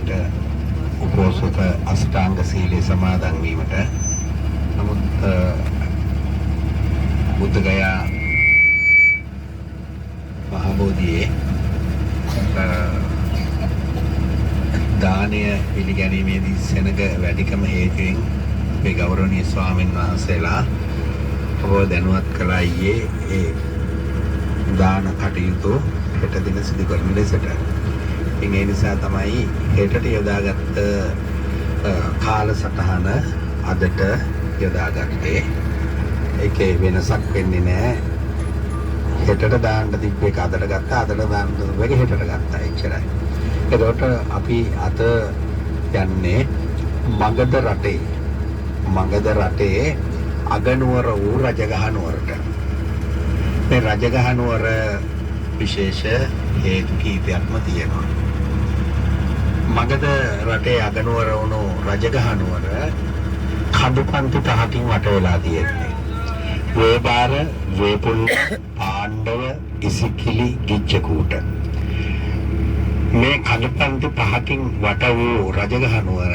වීමට උපෝසත අෂ්ටාංග සීලය සමාදන් වීමට නමුත් බුද්ධගයා මහබෝධියේ දානය පිළිගැනීමේදී සෙනග වැඩිකම හේතුවෙන් අපේ ගෞරවනීය ස්වාමීන් වහන්සේලා ඔබ දැනුවත් කළා ඊයේ ඒ දාන කටයුතු හෙට දින සිදු කරන ලෙසට. ඉතින් ඒ නිසා තමයි හෙටට යොදාගත්ත කාලසටහන අදට යොදාගත්තේ. ඒකේ වෙනසක් වෙන්නේ නැහැ. හෙටට දාන්න තිබ්බ එක අදට ගත්තා, අදට දාන්න තිබ්බ එක හෙටට ගත්තා. එච්චරයි. ඒකට අපි අද යන්නේ මගධ රටේ අගනුවර වූ රජගහ නුවරට. මේ රජගහ නුවර විශේෂ හේතු කීපයක්ම තියෙනවා. මගධ රටේ අගනුවර වුණු රජගහ නුවර කඳුපන්ති 5කින් වට වෙලා තියෙන්නේ. වේබාර, වේපුල්, පාණ්ඩව, ඉසිකිලි, ගිජ්ජකූට. මේ කඳුපන්ති 5කින් වට වූ රජගහ නුවර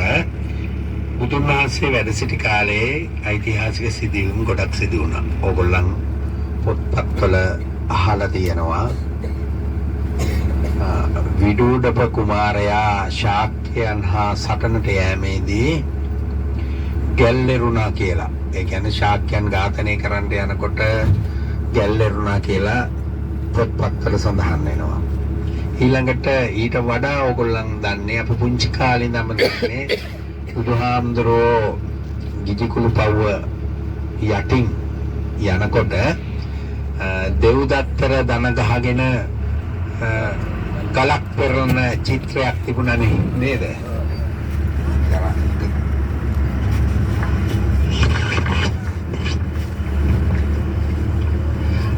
බුදුන් වහන්සේ වැඩ සිටි කාලේ ඓතිහාසික සිදුවීම් ගොඩක් සිදු වුණා. ඕගොල්ලන් පොත්පත්වල අහලා තියෙනවා. විදුඩප කුමාරයා ශාක්‍යයන් හා සටනට යෑමේදී ගැල්ලෙරුණා කියලා. ඒ කියන්නේ ශාක්‍යයන් ඝාතනය කරන්න යනකොට ගැල්ලෙරුණා කියලා පොත්පත්වල සඳහන් වෙනවා. ඊළඟට ඊට වඩා ඕගොල්ලන් දන්නේ අපි පුංචි කාලේ ඉඳන්ම දන්නේ බුදුහාමුදුරෝ ගිජිකුළු පව්ව යටින් යනකොට දෙව්දත්තර දන ගහගෙන ගලක් පෙරන චිත්‍රයක් තිබුණනේ නේද?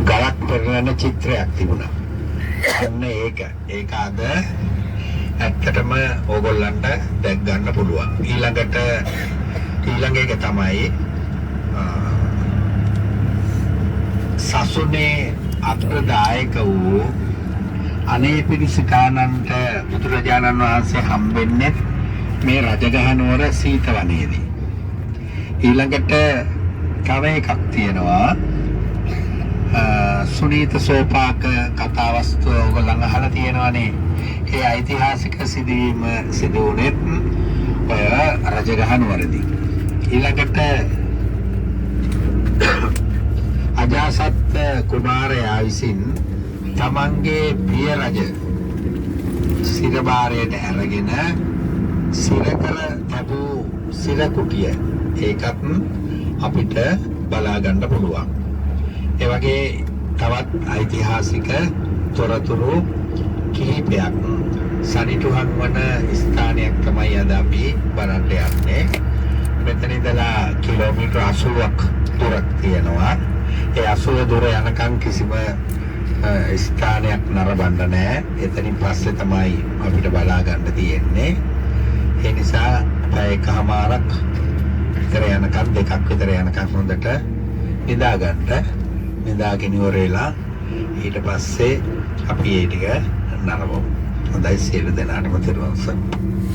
ගලක් පෙරන චිත්‍රයක් තිබුණා. අන්න ඒක අද ඇත්තටම ඕගොල්ලන්ට දැක් ගන්න පුළුවන්. ඊළඟ එක තමයි සසුනේ අග්‍රදායක වූ අනේ පිරිසකානන්ට බුදුරජාණන් වහන්සේ හම්බෙන්නේ මේ රජගහ නුවර සීතවනයේදී. ඊළඟට තව එකක් තියෙනවා. සුනීත සෝපාක කතාවස්තුව ඔයගොල්ලන් අහලා තියෙනවනේ. ඒ ඓතිහාසික සිදුවීම සිදු වුණේ ඔය රජගහ නුවරදී. ඊළඟට අජාසත් කුමාරයා විසින් තමන්ගේ පිය රජ සිරබාරයට අරගෙන සිරකර තබූ සිරකුටිය ඒකත් අපිට බලා ගන්න පුළුවන්. ඒ වගේ තවත් ඓතිහාසික තොරතුරු කිහිපයක් සනිටුහන් වන ස්ථානයක් තමයි අද අපි බලන්න යන්නේ. මෙතන ඉඳලා කිලෝමීටර් 80ක් දුරක් තියෙනවා. ඒ 80 දුර යනකම් කිසිම ස්ථානයක් නරඹන්න නැහැ. එතනින් පස්සේ තමයි අපිට බලා ගන්න තියෙන්නේ. ඒ නිසා පැය එකමාරක් විතර යනකම් දෙකක් විතර යනකම් හොඳට නිදා ගන්න. නිදාගෙන ඉවර වෙලා ඊට පස්සේ අපි ඒ ටික නරඹමු. හොඳයි සියලු දෙනාටම තෙරුවන් සරණයි.